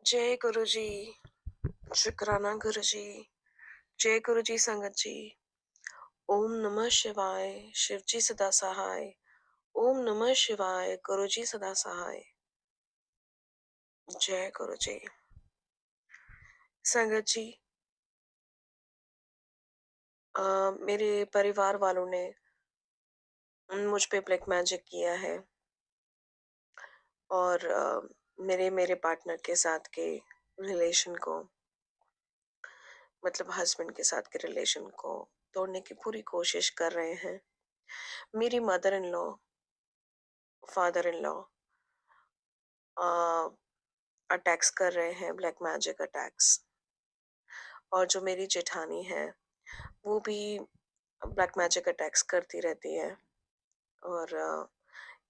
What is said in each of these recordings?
जय गुरु जी। शुक्राना गुरु जी। जय गुरु जी संगत जी। ओम नमः शिवाय। शिव जी सदा सहाय। ओम नमः शिवाय। गुरु जी सदा सहाय। जय गुरु जी। संगत जी, मेरे परिवार वालों ने मुझ पे ब्लैक मैजिक किया है और मेरे मेरे पार्टनर के साथ के रिलेशन को, मतलब हस्बैंड के साथ के रिलेशन को तोड़ने की पूरी कोशिश कर रहे हैं। मेरी mother in law, father in law attacks कर रहे हैं, ब्लैक मैजिक अटैक्स। और जो मेरी जेठानी है वो भी ब्लैक मैजिक अटैक्स करती रहती है और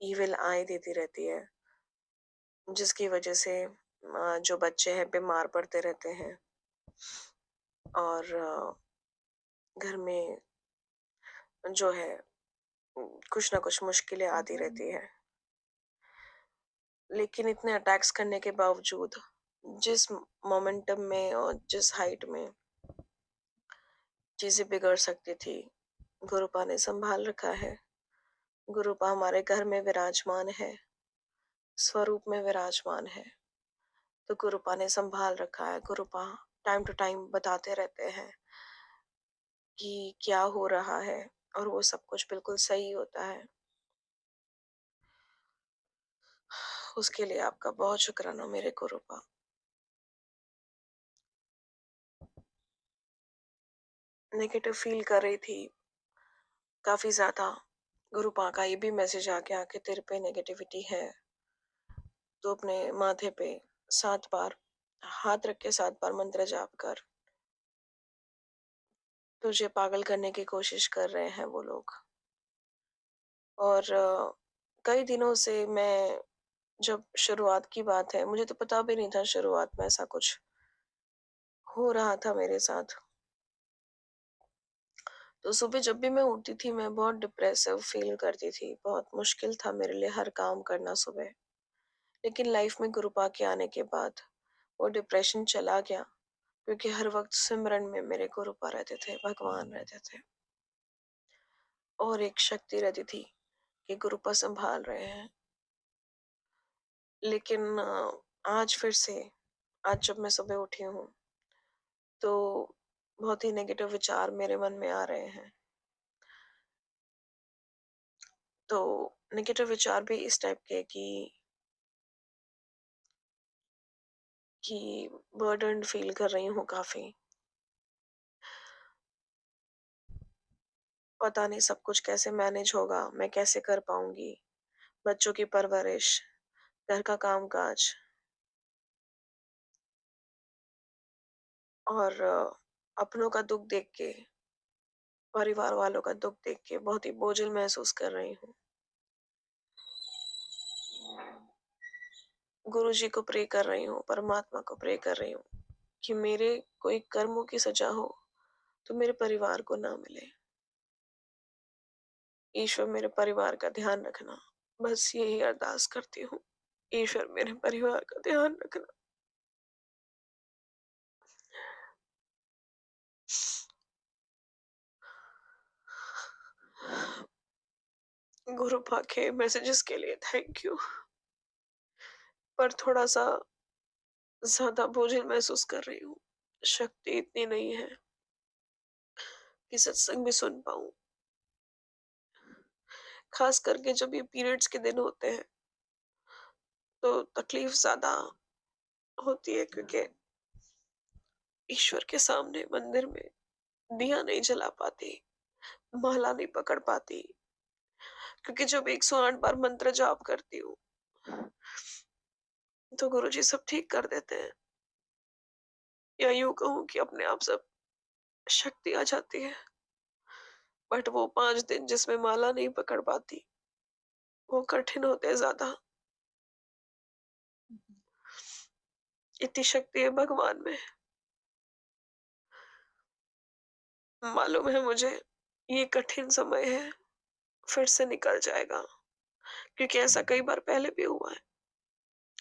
इविल आई देती रहती है, जिसकी वजह से जो बच्चे हैं बीमार पड़ते रहते हैं और घर में जो है कुछ ना कुछ मुश्किलें आती रहती है। लेकिन इतने अटैक्स करने के बावजूद जिस मोमेंटम में और जिस हाइट में चीजें बिगड़ सकती थी, गुरुपा ने संभाल रखा है। गुरुपा हमारे घर में विराजमान है, स्वरूप में विराजमान है। तो गुरुपा ने संभाल रखा है। गुरुपा टाइम टू टाइम बताते रहते हैं कि क्या हो रहा है और वो सब कुछ बिल्कुल सही होता है। उसके लिए आपका बहुत शुक्राना मेरे गुरुपा। नेगेटिव फील कर रही थी काफी ज्यादा। गुरुपा का ये भी मैसेज आ गया कि तेरे पे नेगेटिविटी है, तो अपने माथे पे 7 बार हाथ रख के 7 बार मंत्र जाप कर। तुझे पागल करने की कोशिश कर रहे हैं वो लोग। और कई दिनों से मैं, जब शुरुआत की बात है, मुझे तो पता भी नहीं था शुरुआत में ऐसा कुछ हो रहा था मेरे साथ। तो सुबह जब भी मैं उठती थी मैं बहुत डिप्रेसिव फील करती थी, बहुत मुश्किल था मेरे लिए हर काम करना सुबह। लेकिन लाइफ में गुरुपा के आने के बाद वो डिप्रेशन चला गया, क्योंकि हर वक्त सिमरन में मेरे गुरुपा रहते थे, भगवान रहते थे और एक शक्ति रहती थी कि गुरुपा संभाल रहे हैं। लेकिन आज फिर से, आज जब मैं सुबह उठी हूँ तो बहुत ही नेगेटिव विचार मेरे मन में आ रहे हैं। तो नेगेटिव विचार भी इस टाइप के कि बर्डन फील कर रही हूँ काफी। पता नहीं सब कुछ कैसे मैनेज होगा, मैं कैसे कर पाऊंगी। बच्चों की परवरिश, घर का काम काज और अपनों का दुख देख के, परिवार वालों का दुख देख के बहुत ही बोझिल महसूस कर रही हूँ। गुरु जी को प्रे कर रही हूँ, परमात्मा को प्रे कर रही हूँ कि मेरे कोई कर्मों की सजा हो तो मेरे परिवार को ना मिले। ईश्वर मेरे परिवार का ध्यान रखना, बस यही अरदास करती हूँ। ईश्वर मेरे परिवार का ध्यान रखना। गुरु पाके मैसेजेस के लिए थैंक यू, पर थोड़ा सा ज्यादा बोझिल महसूस कर रही हूँ। शक्ति इतनी नहीं है कि सत्संग भी सुन पाऊँ। खास करके जब ये पीरियड्स के दिन होते हैं तो तकलीफ ज्यादा होती है, क्योंकि ईश्वर के सामने मंदिर में दिया नहीं जला पाती, माला नहीं पकड़ पाती, क्योंकि जब 108 बार मंत्र जाप करती हूँ तो गुरुजी सब ठीक कर देते हैं, या यूं कहूँ कि अपने आप सब शक्ति आ जाती है। बट वो 5 दिन जिसमें माला नहीं पकड़ पाती वो कठिन होते हैं ज्यादा। इतनी शक्ति है भगवान में। मालूम है मुझे ये कठिन समय है, फिर से निकल जाएगा, क्योंकि ऐसा कई बार पहले भी हुआ है।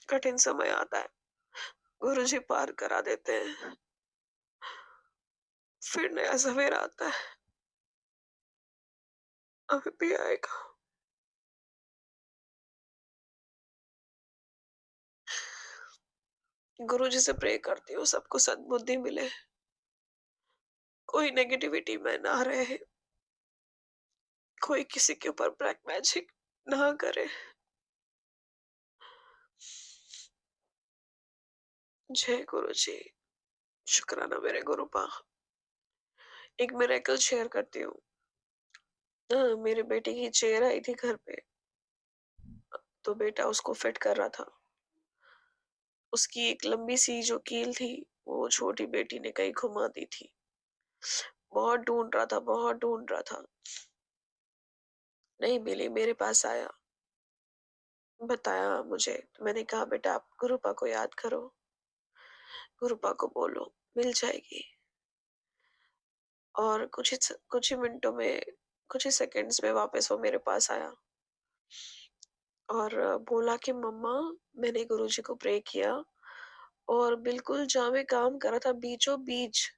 कठिन समय आता है, गुरुजी पार करा देते हैं, फिर नया सवेरा आता है, अभी भी आएगा। गुरुजी से प्रे करती हूँ सबको सद्बुद्धि मिले, कोई नेगेटिविटी में ना रहे, कोई किसी के ऊपर ब्लैक मैजिक ना करे। जय गुरु जी। शुक्राना मेरे गुरुपा। एक मिरेकल शेयर करती हूँ। मेरे बेटे की चेयर आई थी घर पे, तो बेटा उसको फिट कर रहा था। उसकी एक लंबी सी जो कील थी, वो छोटी बेटी ने कहीं घुमा दी थी। बहुत ढूंढ रहा था, बहुत ढूंढ रहा था, नहीं मिली। मेरे पास आया, बताया मुझे, तो मैंने कहा बेटा आप गुरुपा को याद करो, गुरुपा को बोलो, मिल जाएगी। और कुछ ही मिनटों में, कुछ ही सेकंड्स में वापस वो मेरे पास आया और बोला कि मम्मा, मैंने गुरुजी को प्रे किया और बिल्कुल जहाँ मैं काम कर रहा था बीचों बीच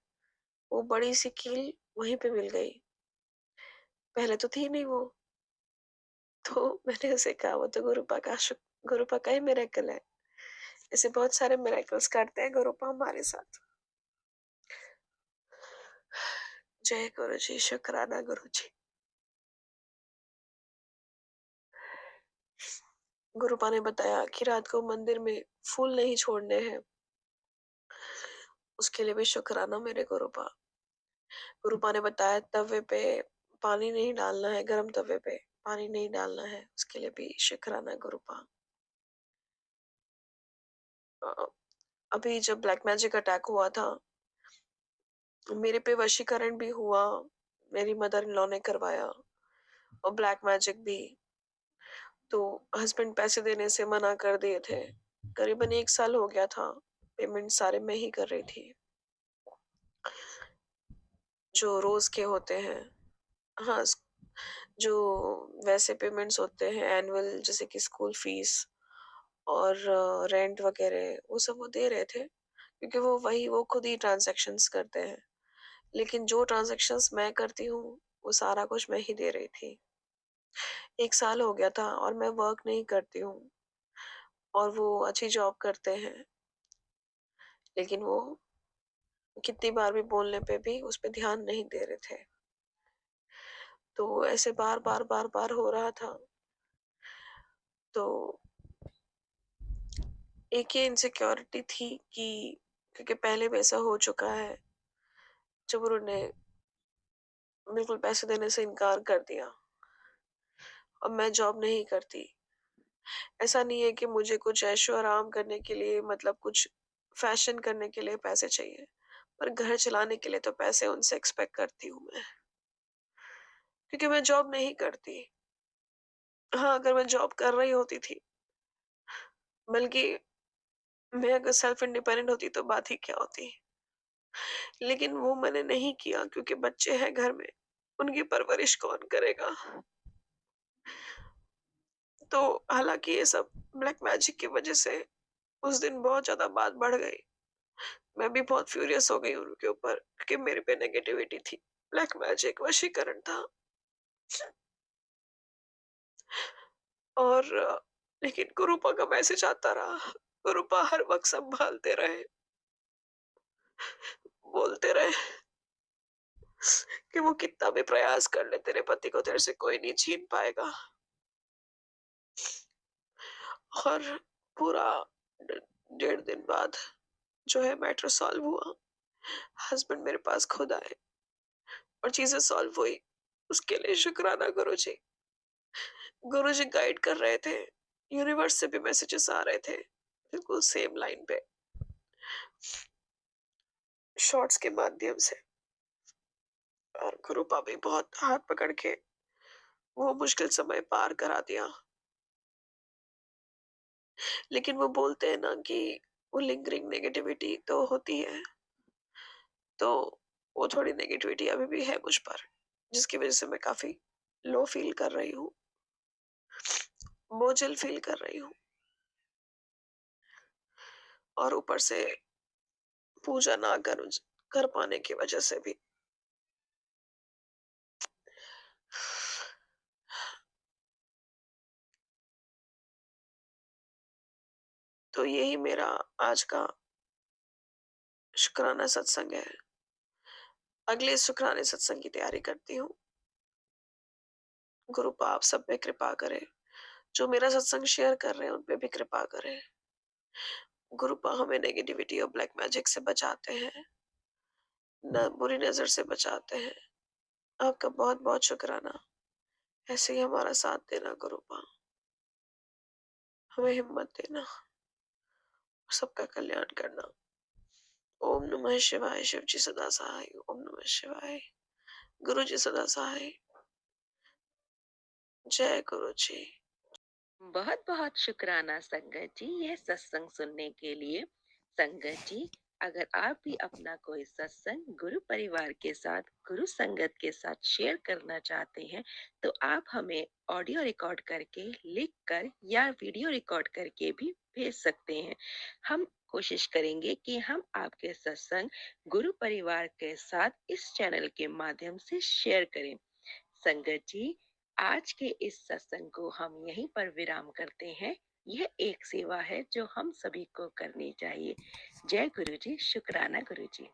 वो बड़ी सी कील वहीं पे मिल गई। पहले तो थी नहीं वो। तो मैंने उसे कहा वो तो गुरुपा का ही मिरेकल है। ऐसे बहुत सारे मिरेकल्स करते हैं गुरुपा हमारे साथ। जय गुरु जी। शुक्राना गुरु जी। गुरुपा ने बताया कि रात को मंदिर में फूल नहीं छोड़ने हैं, उसके लिए भी शुक्राना मेरे गुरुपा। गुरुपा ने बताया तवे पे पानी नहीं डालना है, गरम तवे पे पानी नहीं डालना है, उसके लिए भी शुक्राना गुरुपा। अ, अभी जब ब्लैक मैजिक अटैक हुआ था, मेरे पे वशीकरण भी हुआ, मेरी मदर इन लॉ ने करवाया, और ब्लैक मैजिक भी। तो हस्बैंड पैसे देने से मना कर दिए थे। करीबन 1 साल हो गया था, पेमेंट सारे मैं ही कर रही थी, जो रोज के होते हैं। हाँ, जो वैसे पेमेंट्स होते हैं एनुअल, जैसे कि स्कूल फीस और रेंट वगैरह, वो सब वो दे रहे थे, क्योंकि वो खुद ही ट्रांजैक्शंस करते हैं। लेकिन जो ट्रांजैक्शंस मैं करती हूँ, वो सारा कुछ मैं ही दे रही थी। 1 साल हो गया था और मैं वर्क नहीं करती हूँ, और वो अच्छी जॉब करते हैं, लेकिन वो कितनी बार भी बोलने पे भी उस पे ध्यान नहीं दे रहे थे। तो ऐसे बार बार हो रहा था। तो एक ये इनसिक्योरिटी थी कि क्योंकि पहले भी ऐसा हो चुका है, जब उन्होंने बिल्कुल पैसे देने से इनकार कर दिया। अब मैं जॉब नहीं करती। ऐसा नहीं है कि मुझे कुछ ऐशो आराम करने के लिए, मतलब कुछ फैशन करने के लिए पैसे चाहिए, पर घर चलाने के लिए तो पैसे उनसे एक्सपेक्ट करती हूँ मैं, क्योंकि मैं जॉब नहीं करती। हाँ, अगर मैं जॉब कर रही होती थी, बल्कि मैं अगर सेल्फ इंडिपेंडेंट होती तो बात ही क्या होती। लेकिन वो मैंने नहीं किया, क्योंकि बच्चे हैं घर में, उनकी परवरिश कौन करेगा। तो हालांकि ये सब ब्लैक मैजिक की वजह से उस दिन बहुत ज्यादा बात बढ़ गई। मैं भी बहुत फ्यूरियस हो गई उनके ऊपर, क्योंकि मेरे पे नेगेटिविटी थी, ब्लैक मैजिक वशीकरण था। और लेकिन गुरुपा का मैसेज आता रहा, गुरुपा हर वक्त संभालते रहे, बोलते रहे कि वो कितना भी प्रयास कर ले, तेरे पति को तेरे से कोई नहीं छीन पाएगा। और पूरा 1.5 दिन बाद जो है मैटर सॉल्व हुआ। हस्बैंड मेरे पास खुद आए और चीजें सॉल्व हुई, उसके लिए शुक्राना गुरु जी। गुरु जी गाइड कर रहे थे, यूनिवर्स से भी मैसेजेस आ रहे थे, बिल्कुल सेम लाइन पे, शॉर्ट्स के माध्यम से। और गुरुपा भी बहुत हाथ पकड़ के वो मुश्किल समय पार करा दिया। लेकिन वो बोलते हैं ना कि वो लिंगरिंग नेगेटिविटी तो होती है, तो वो थोड़ी नेगेटिविटी अभी भी है मुझ पर, जिसकी वजह से मैं काफी लो फील कर रही हूँ, बोझिल फील कर रही हूँ। और ऊपर से पूजा ना कर पाने की वजह से भी। तो यही मेरा आज का शुक्राना सत्संग है। अगले शुक्राने सत्संग की तैयारी करती हूँ। गुरु पाप सब पे कृपा करे। जो मेरा सत्संग शेयर कर रहे हैं उन पे भी कृपा करे। गुरु पा हमें नेगेटिविटी और ब्लैक मैजिक से बचाते हैं, न बुरी नजर से बचाते हैं। आपका बहुत बहुत शुक्राना। ऐसे ही हमारा साथ देना गुरु पा, हमें हिम्मत देना, सबका कल्याण करना। ओम नमः शिवाय। शिव जी सदा सहाय। ओम नमः शिवाय। गुरु जी सदा सहाय। जय गुरु जी। बहुत बहुत शुक्राना संगत जी यह सत्संग सुनने के लिए। संगत जी, अगर आप भी अपना कोई सत्संग गुरु परिवार के साथ, गुरु संगत के साथ शेयर करना चाहते हैं तो आप हमें ऑडियो रिकॉर्ड करके, लिख कर या वीडियो रिकॉर्ड करके भी भेज सकते हैं। हम कोशिश करेंगे कि हम आपके सत्संग गुरु परिवार के साथ इस चैनल के माध्यम से शेयर करें। संगत जी, आज के इस सत्संग को हम यहीं पर विराम करते हैं। यह एक सेवा है जो हम सभी को करनी चाहिए। जय गुरु जी। शुक्राना गुरु जी।